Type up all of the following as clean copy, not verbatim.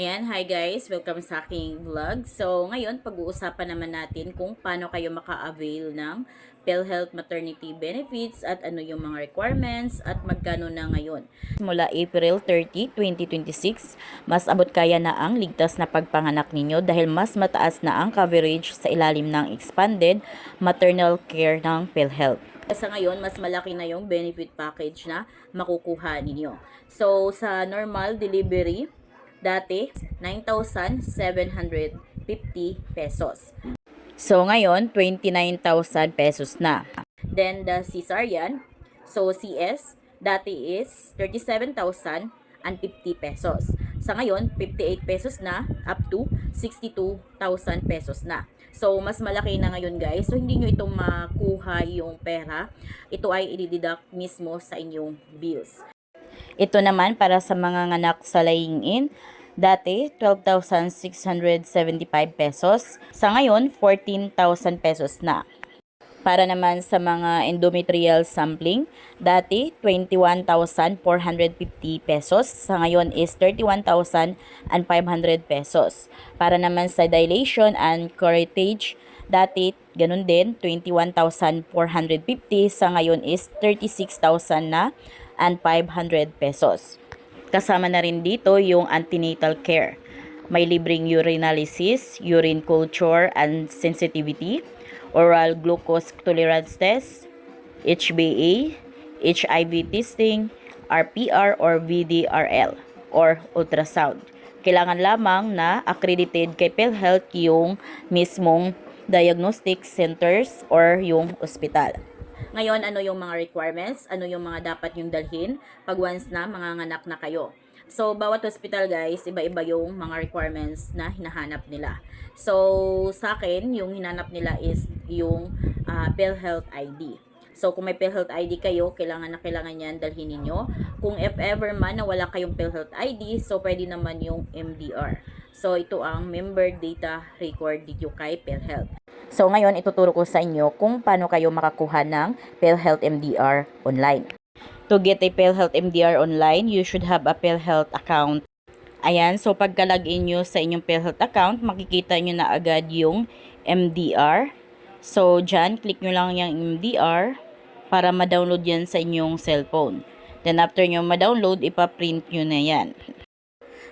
Ayan, hi guys! Welcome sa aking vlog. So, ngayon, pag-uusapan naman natin kung paano kayo maka-avail ng PhilHealth Maternity Benefits at ano yung mga requirements at magkano na ngayon. Mula April 30, 2026, mas abot kaya na ang ligtas na pagpanganak ninyo dahil mas mataas na ang coverage sa ilalim ng expanded maternal care ng PhilHealth. Sa ngayon, mas malaki na yung benefit package na makukuha ninyo. So, sa normal delivery, dati, 9,750 pesos. So, ngayon, 29,000 pesos na. Then, the cesarean, so CS, dati is 37,050 pesos. Sa ngayon, 58 pesos na, up to 62,000 pesos na. So, mas malaki na ngayon guys. So, hindi nyo ito makuha yung pera. Ito ay i-deduct mismo sa inyong bills. Ito naman para sa mga anak sa laying-in, dati 12,675 pesos, sa ngayon 14,000 pesos na. Para naman sa mga endometrial sampling, dati 21,450 pesos, sa ngayon is 31,500 pesos. Para naman sa dilation and curettage, dati ganun din 21,450, sa ngayon is 36,000 na and 500 pesos. Kasama na rin dito yung antenatal care. May libreng urinalysis, urine culture and sensitivity, oral glucose tolerance test, HbA, HIV testing, RPR or VDRL, or ultrasound. Kailangan lamang na accredited kay PhilHealth yung mismong diagnostic centers or yung ospital. Ngayon, ano yung mga requirements? Ano yung mga dapat yung dalhin pag once na manganganak na kayo? So, bawat hospital guys, iba-iba yung mga requirements na hinahanap nila. So, sa akin, yung hinanap nila is yung PhilHealth ID. So, kung may PhilHealth ID kayo, kailangan yan dalhin ninyo. Kung if ever man na wala kayong PhilHealth ID, so pwede naman yung MDR. So, ito ang Member Data Record dito kay PhilHealth. So, ngayon, ituturo ko sa inyo kung paano kayo makakuha ng PhilHealth MDR online. To get a PhilHealth MDR online, you should have a PhilHealth account. Ayan, so pagka-login nyo sa inyong PhilHealth account, makikita nyo na agad yung MDR. So, dyan, click nyo lang yung MDR para ma-download yan sa inyong cellphone. Then, after nyo ma-download, ipa-print nyo na yan.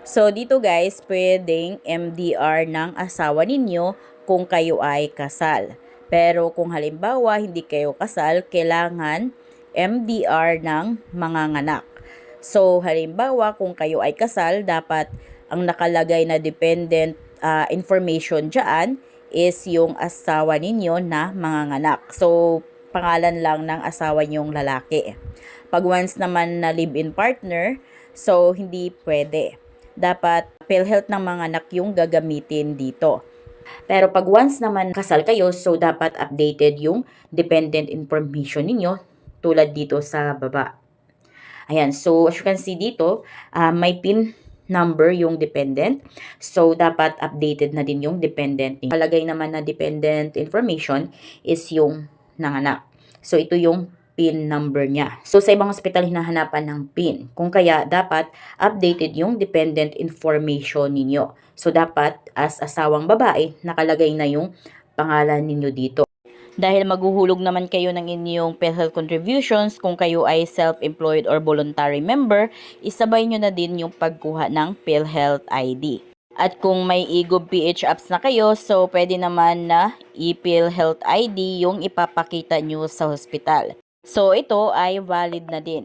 So, dito guys, pwedeng MDR ng asawa ninyo kung kayo ay kasal. Pero kung halimbawa hindi kayo kasal, kailangan MDR ng manganganak. So halimbawa kung kayo ay kasal, dapat ang nakalagay na dependent information dyan is yung asawa ninyo na manganganak. So pangalan lang ng asawa nyong lalaki. Pag once naman na live-in partner, so hindi pwede. Dapat PhilHealth ng manganak yung gagamitin dito. Pero pag once naman kasal kayo, so dapat updated yung dependent information ninyo tulad dito sa baba. Ayan, so as you can see dito, may PIN number yung dependent. So dapat updated na din yung dependent. Palagay naman na dependent information is yung nanganak. So ito yung PIN number niya. So sa ibang hospital hinahanapan ng PIN. Kung kaya dapat updated yung dependent information ninyo. So dapat as asawang babae, nakalagay na yung pangalan ninyo dito. Dahil maghuhulog naman kayo ng inyong PhilHealth contributions, kung kayo ay self-employed or voluntary member, isabay nyo na din yung pagkuha ng PhilHealth ID. At kung may eGov-PH apps na kayo, so pwede naman na i-PhilHealth ID yung ipapakita nyo sa hospital. So, ito ay valid na din.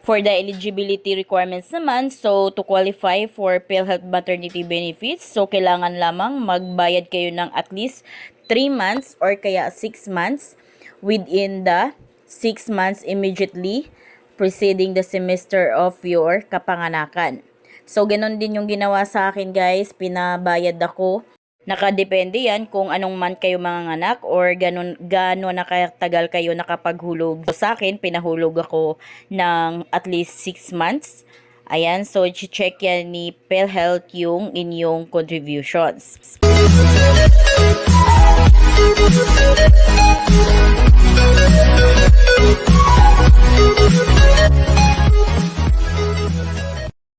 For the eligibility requirements naman, so to qualify for PhilHealth Maternity Benefits, so kailangan lamang magbayad kayo ng at least 3 months or kaya 6 months within the 6 months immediately preceding the semester of your kapanganakan. So, ganun din yung ginawa sa akin guys, pinabayad ako. Nakadepende yan kung anong month kayo manganganak or gano'n nakatagal kayo nakapaghulog. So, sa akin, pinahulog ako ng at least 6 months. Ayan, so check yan ni PhilHealth yung inyong contributions.